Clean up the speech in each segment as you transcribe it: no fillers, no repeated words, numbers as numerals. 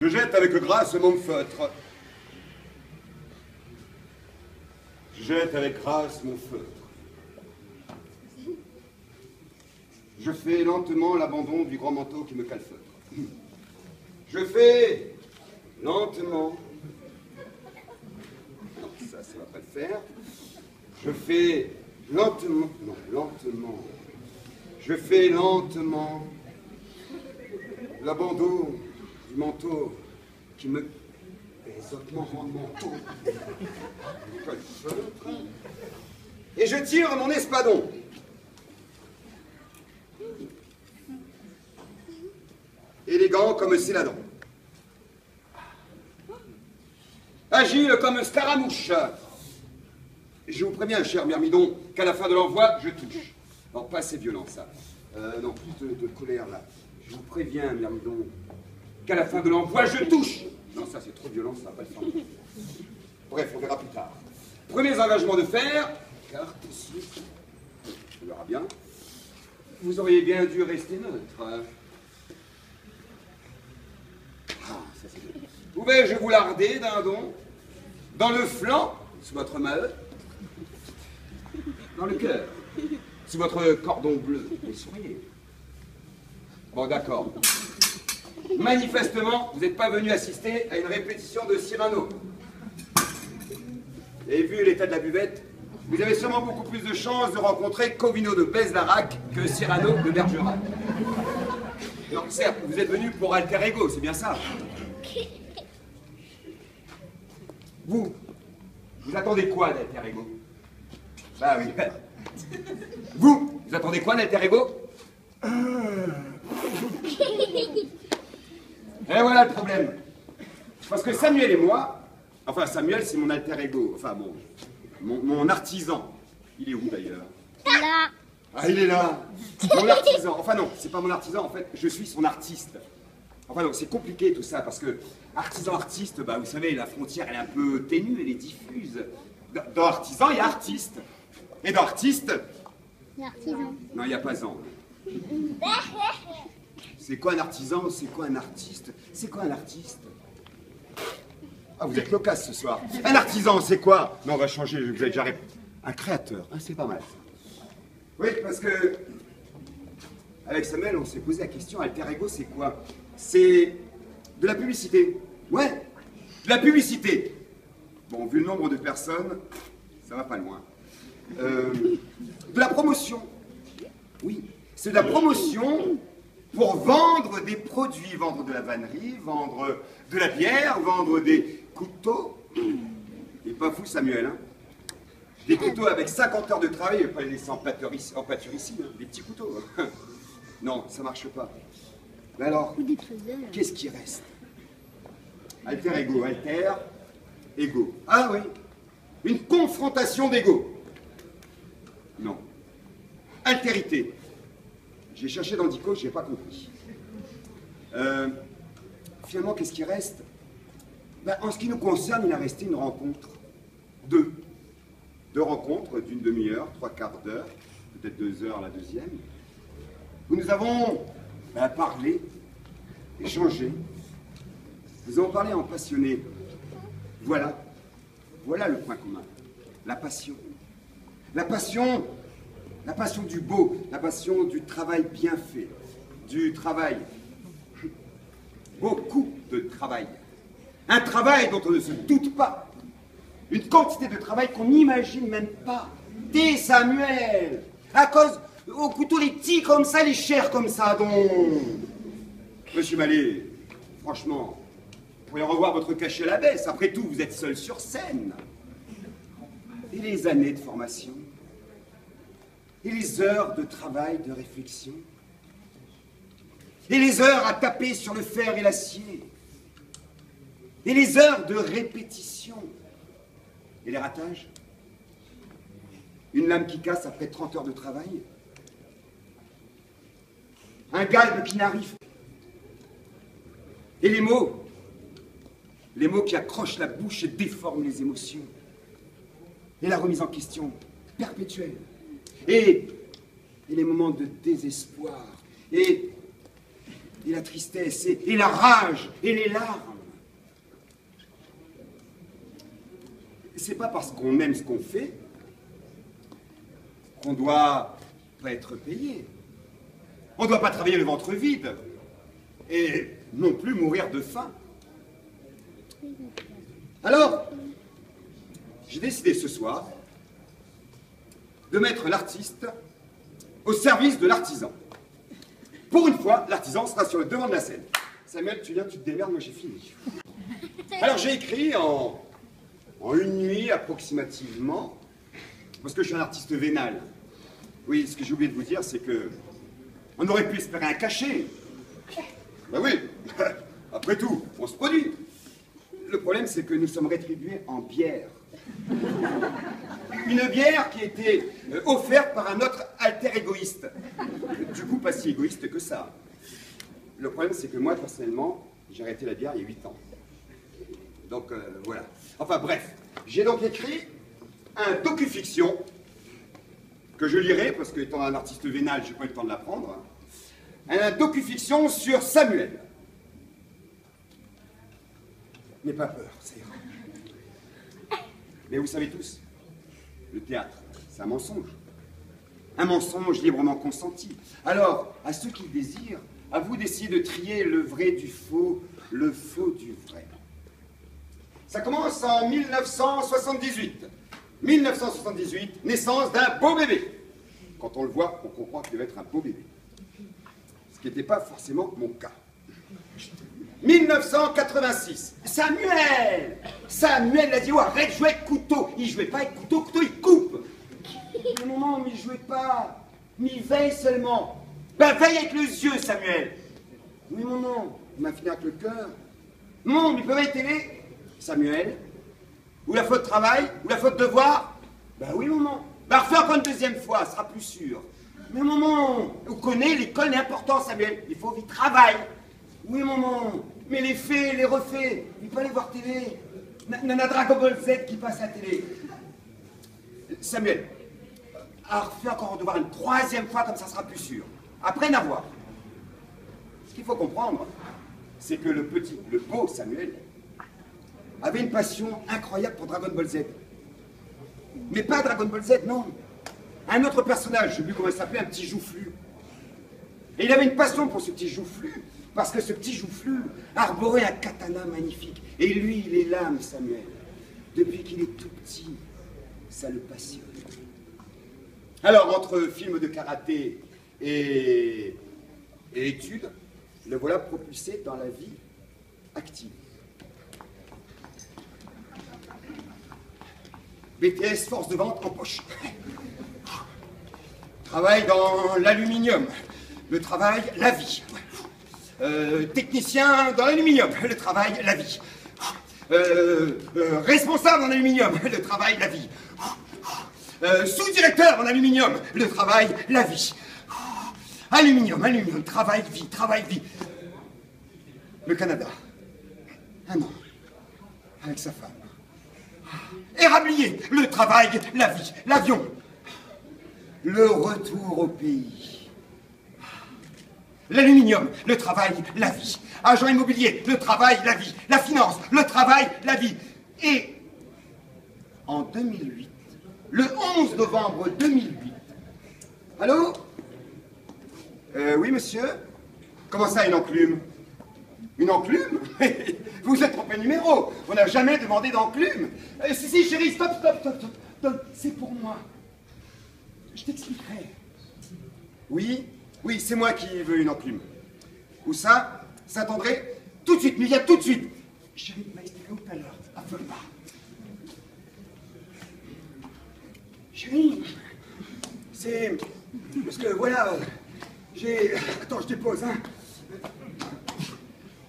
Je jette avec grâce mon feutre. Je jette avec grâce mon feutre. Je fais lentement l'abandon du grand manteau qui me calfeutre. Je fais lentement. Non, ça va pas le faire. Je fais lentement. Non, lentement. Je fais lentement l'abandon du manteau qui me... Exotement en manteau. Et je tire mon espadon. Élégant comme Céladon. Agile comme Scaramouche. Je vous préviens, cher Myrmidon, qu'à la fin de l'envoi, je touche. Non, pas assez violent, ça. Non, plus de colère, là. Je vous préviens, Myrmidon, qu'à la fin de l'envoi, je touche. Non, ça, c'est trop violent, ça va pas le faire. Bref, on verra plus tard. Premiers engagements de fer. Carte ici. On verra bien. Vous auriez bien dû rester neutre. Ah, ça c'est bien. Pouvais-je vous larder, dindon? Dans le flanc, sous votre maheu. Dans le cœur, sous votre cordon bleu. Et souriez. Bon, d'accord. Manifestement, vous n'êtes pas venu assister à une répétition de Cyrano. Et vu l'état de la buvette, vous avez sûrement beaucoup plus de chances de rencontrer Covino de Bezlarac que Cyrano de Bergerac. Donc certes, vous êtes venu pour alter ego, c'est bien ça. Vous attendez quoi d'alter ego? Bah oui. Vous attendez quoi d'alter ego? Et voilà le problème. Parce que Samuel et moi, enfin Samuel c'est mon alter ego, enfin bon, mon artisan. Il est où d'ailleurs? Là. Ah, il est là. Mon artisan. Enfin non, c'est pas mon artisan, en fait, je suis son artiste. Enfin donc c'est compliqué tout ça, parce que artisan-artiste, bah vous savez, la frontière elle est un peu ténue, elle est diffuse. Dans artisan, il y a artiste. Et dans artiste... L'artisan. Non, il n'y a pas an. C'est quoi un artisan? C'est quoi un artiste? C'est quoi un artiste? Ah, vous êtes loquace ce soir. Un artisan, c'est quoi? Non, on va changer, vous avez déjà répondu. Un créateur, hein, c'est pas mal ça. Oui, parce que... Avec Samuel, on s'est posé la question, alter ego, c'est quoi? C'est de la publicité. Ouais, de la publicité. Bon, vu le nombre de personnes, ça va pas loin. De la promotion. Oui, c'est de la promotion pour vendre des produits, vendre de la vannerie, vendre de la bière, vendre des couteaux. Il est pas fou, Samuel, hein? Des couteaux avec 50 heures de travail, il ne pas les laisser en pâture ici, hein, des petits couteaux. Non, ça marche pas. Mais alors, qu'est-ce qui reste? Alter ego, alter ego. Ah oui, une confrontation d'ego. Non. Altérité. J'ai cherché dans Dico, je n'ai pas compris. Finalement, qu'est-ce qui reste? Ben, en ce qui nous concerne, il a resté une rencontre. Deux rencontres d'une demi-heure, 3/4 d'heure, peut-être 2 heures la deuxième, où nous avons parlé, échangé. Nous avons parlé en passionné. Voilà le point commun. La passion. La passion du beau, la passion du travail bien fait, du travail. Beaucoup de travail. Un travail dont on ne se doute pas. Une quantité de travail qu'on n'imagine même pas. Des Samuel, à cause, au couteau les petits comme ça, les chairs comme ça, donc... Monsieur Mallet, franchement, vous pourriez revoir votre cachet à la baisse. Après tout, vous êtes seul sur scène. Et les années de formation? Et les heures de travail, de réflexion? Et les heures à taper sur le fer et l'acier? Et les heures de répétition? Et les ratages? Une lame qui casse après 30 heures de travail? Un galbe qui n'arrive? Et les mots qui accrochent la bouche et déforment les émotions? Et la remise en question perpétuelle? Et les moments de désespoir? Et la tristesse? Et la rage? Et les larmes? c'est pas parce qu'on aime ce qu'on fait qu'on doit pas être payé. On ne doit pas travailler le ventre vide et non plus mourir de faim. Alors, j'ai décidé ce soir de mettre l'artiste au service de l'artisan. Pour une fois, l'artisan sera sur le devant de la scène. Samuel, tu viens, tu te démerdes, moi j'ai fini. Alors j'ai écrit en une nuit approximativement, parce que je suis un artiste vénal. Oui, ce que j'ai oublié de vous dire, c'est que on aurait pu espérer un cachet. Ben oui, après tout, on se produit. Le problème, c'est que nous sommes rétribués en bière. Une bière qui était offerte par un autre alter égoïste. Du coup, pas si égoïste que ça. Le problème, c'est que moi, personnellement, j'ai arrêté la bière il y a 8 ans. Donc, voilà. Enfin, bref. J'ai donc écrit un docu-fiction que je lirai, parce que, étant un artiste vénal, j'ai pas eu le temps de l'apprendre. Un docu-fiction sur Samuel. N'aie pas peur, ça ira. Mais vous savez tous, le théâtre, c'est un mensonge. Un mensonge librement consenti. Alors, à ceux qui le désirent, à vous d'essayer de trier le vrai du faux, le faux du vrai. Ça commence en 1978. 1978, naissance d'un beau bébé. Quand on le voit, on comprend qu'il devait être un beau bébé. Ce qui n'était pas forcément mon cas. 1986, Samuel l'a dit, oh, arrête de jouer avec couteau. Il jouait pas avec couteau, couteau il coupe. Mais maman, mais il jouait pas. Mais il veille seulement. Ben veille avec les yeux, Samuel. Oui, maman, il m'a fini avec le cœur. Non, mais il peut pas télé. Samuel, ou la faute travail, ou la faute devoir. Ben oui, maman. Ben refais encore une deuxième fois, ce sera plus sûr. Mais maman, vous connaissez, l'école est importante, Samuel. Il faut vite travail. Oui, maman, mais les faits, les refaits, il faut aller voir télé. Nana Dragon Ball Z qui passe à la télé. Samuel, alors fais encore devoir une troisième fois, comme ça sera plus sûr. Après n'avoir. Ce qu'il faut comprendre, c'est que le beau Samuel, avait une passion incroyable pour Dragon Ball Z. Mais pas Dragon Ball Z, non. Un autre personnage, je ne sais plus comment il s'appelait, un petit joufflu. Et il avait une passion pour ce petit joufflu. Parce que ce petit joufflu arborait un katana magnifique. Et lui, il est l'âme, Samuel. Depuis qu'il est tout petit, ça le passionne. Alors, entre films de karaté et études, le voilà propulsé dans la vie active. BTS, force de vente en poche. Travail dans l'aluminium. Le travail, la vie. Technicien dans l'aluminium, le travail, la vie. Responsable en aluminium, le travail, la vie. Sous-directeur en aluminium, le travail, la vie. Aluminium, travail, vie. Le Canada, un an, avec sa femme. Érablier, le travail, la vie. L'avion, le retour au pays. L'aluminium, le travail, la vie. Agent immobilier, le travail, la vie. La finance, le travail, la vie. Et en 2008, le 11 novembre 2008, allô? Oui, monsieur? Comment ça, une enclume? Une enclume? Vous êtes trompé de numéro. On n'a jamais demandé d'enclume. Si, chérie, stop. C'est pour moi. Je t'expliquerai. Oui, c'est moi qui veux une enclume. Où ça? Saint-André? Tout de suite, mais viens tout de suite. Chérie, m'a expliqué tout à l'heure. Affole pas. Chérie, c'est... Parce que voilà, j'ai... Attends, je dépose, hein.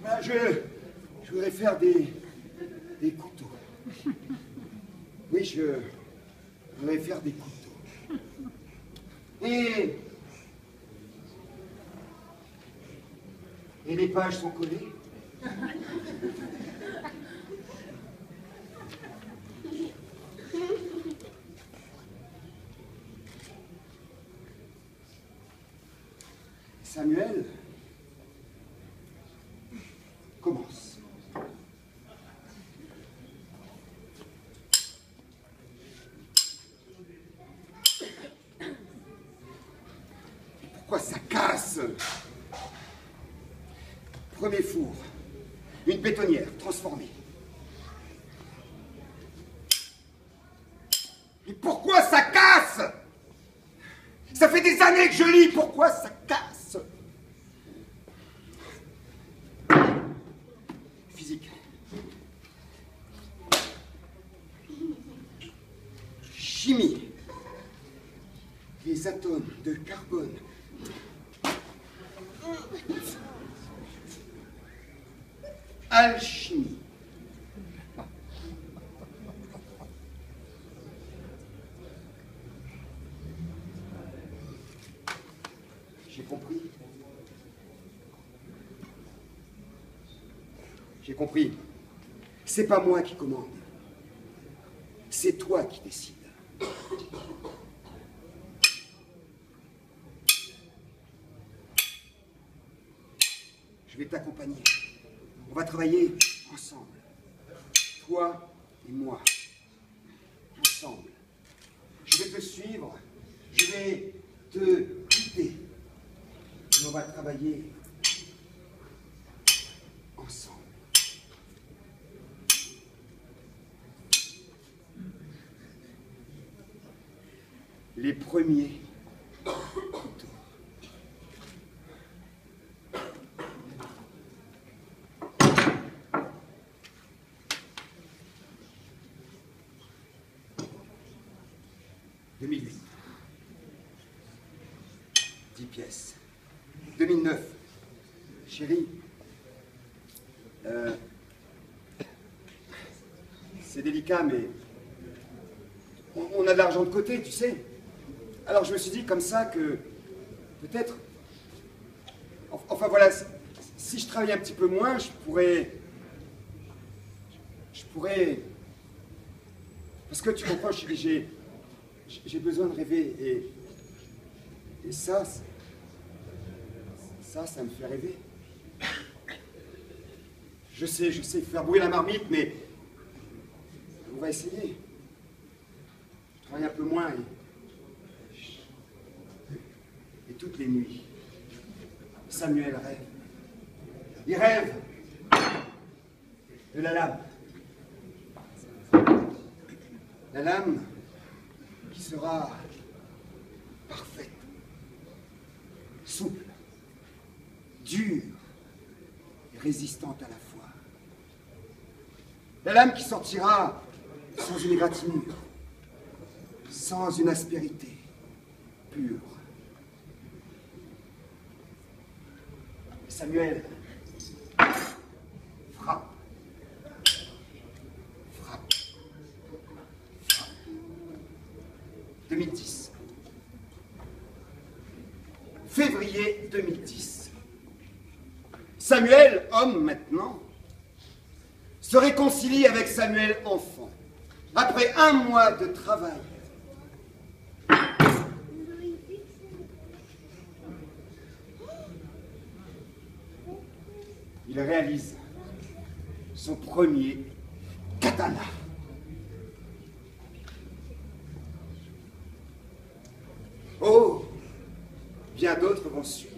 Voilà, je voudrais faire des couteaux. Oui, je voudrais faire des couteaux. Et les pages sont collées. Samuel commence. pourquoi ça casse? Premier four, une bétonnière transformée. Mais pourquoi ça casse? Ça fait des années que je lis, pourquoi ça casse? Physique. Chimie. Les atomes de carbone. Alchimie. J'ai compris. J'ai compris. C'est pas moi qui commande. C'est toi qui décides. Je vais t'accompagner. On va travailler ensemble. Toi et moi. Ensemble. Je vais te suivre. Je vais te guider. Et on va travailler ensemble. Les premiers couteaux. « 2008. 10 pièces. 2009. Chérie, c'est délicat, mais on a de l'argent de côté, tu sais. Alors je me suis dit comme ça que peut-être, enfin voilà, si je travaillais un petit peu moins, je pourrais, parce que tu comprends, j'ai besoin de rêver et ça me fait rêver. Je sais, faire brûler la marmite, mais on va essayer. Je travaille un peu moins et toutes les nuits, Samuel rêve. Il rêve de la lame. La lame qui sera parfaite, souple, dure et résistante à la fois. La lame qui sortira sans une égratignure, sans une aspérité, pure. Samuel frappe. 2010. Février 2010. Samuel, homme maintenant, se réconcilie avec Samuel, enfant, après un mois de travail. Il réalise son premier katana. Oh, bien d'autres vont suivre.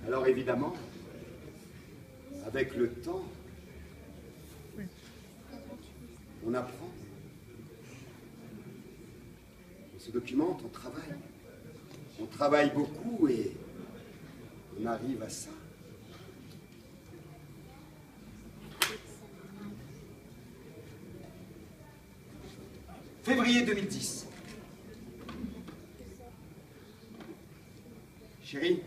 Alors évidemment, avec le temps, on apprend. On se documente, on travaille. On travaille beaucoup et on arrive à ça. Février 2010. Chérie,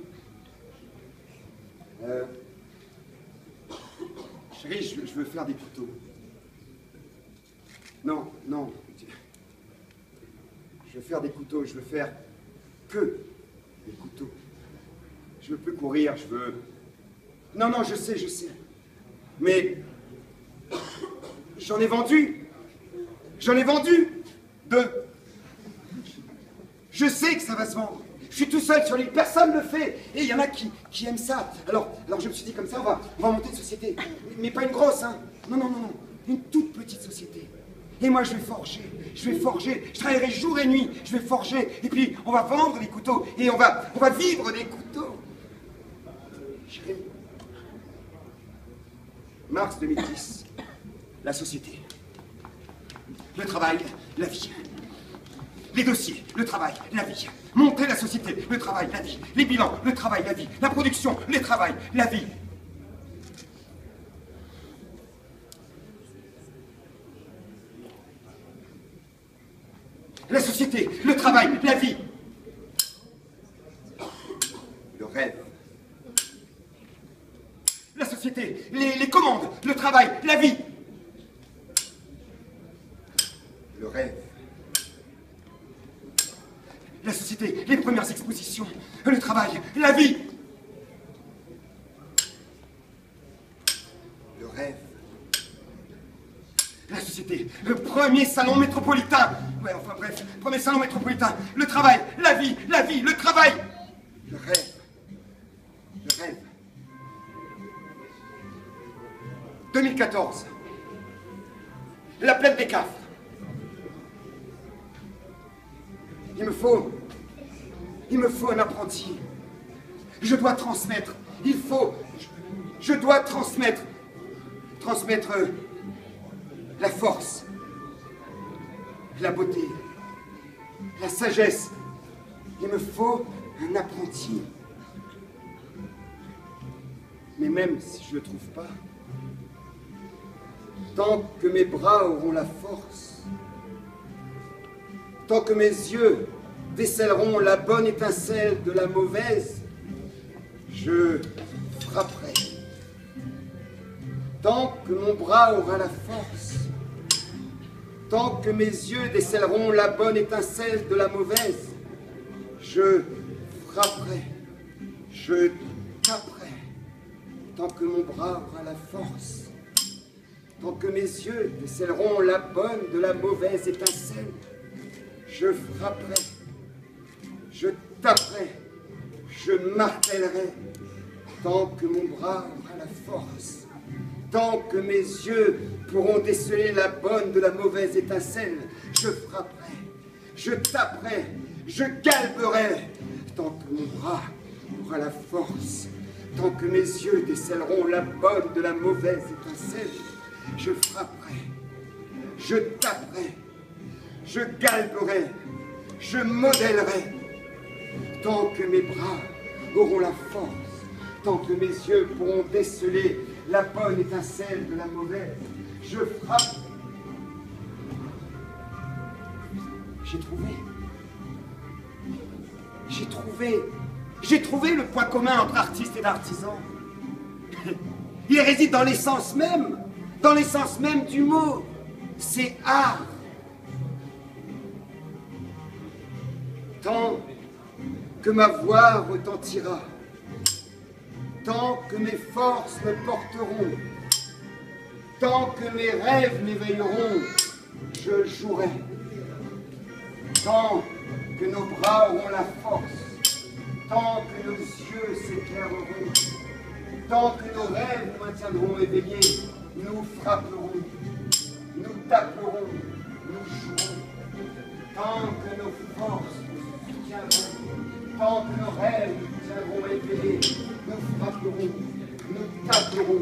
je veux faire des couteaux. Non, non. Je veux faire des couteaux, je veux faire que des couteaux. Je veux plus courir, je veux... Non, non, je sais. Mais j'en ai vendu. J'en ai vendu deux. Je sais que ça va se vendre. Je suis tout seul sur l'île, personne ne le fait. Et il y en a qui aiment ça. Alors je me suis dit comme ça, on va monter une société. Mais pas une grosse, hein. Non. Une toute petite société. Et moi, je vais forger, je travaillerai jour et nuit, je vais forger, et puis on va vendre des couteaux, et on va vivre des couteaux. Jérémie. Mars 2010, la société. Le travail, la vie. Les dossiers, le travail, la vie. Montrer la société, le travail, la vie. Les bilans, le travail, la vie. La production, le travail, la vie. La société, le travail, la vie. Le rêve. La société, les commandes, le travail, la vie. Le rêve. La société, les premières expositions, le travail, la vie. Le rêve. La société, le premier salon métropolitain. Ouais, enfin bref, premier salon métropolitain. Le travail, la vie, le travail. Le rêve. Le rêve. 2014. La plaine des Cafres. Il me faut un apprenti. Je dois transmettre. Je dois transmettre la force, la beauté, la sagesse. Il me faut un apprenti. Mais même si je ne le trouve pas, tant que mes bras auront la force, tant que mes yeux décèleront la bonne étincelle de la mauvaise, je frapperai. Tant que mon bras aura la force, tant que mes yeux décèleront la bonne étincelle de la mauvaise, je frapperai, je taperai. Tant que mon bras aura la force, tant que mes yeux décèleront la bonne de la mauvaise étincelle, je frapperai, je taperai, je martellerai. Tant que mon bras aura la force, tant que mes yeux pourront déceler la bonne de la mauvaise étincelle, je frapperai, je taperai, je galberai. Tant que mon bras aura la force, tant que mes yeux décèleront la bonne de la mauvaise étincelle, je frapperai, je taperai, je galberai, je modellerai. Tant que mes bras auront la force, tant que mes yeux pourront déceler la bonne étincelle de la mauvaise, je frappe. J'ai trouvé le point commun entre artiste et artisan. Il réside dans l'essence même du mot. C'est art. Tant que ma voix retentira, tant que mes forces me porteront, tant que mes rêves m'éveilleront, je jouerai. Tant que nos bras auront la force, tant que nos yeux s'éclaireront, tant que nos rêves nous maintiendront éveillés, nous frapperons, nous taperons, nous jouerons. Tant que nos forces nous soutiendront, tant que nos rêves nous tiendront éveillés, nous frapperons, nous taperons.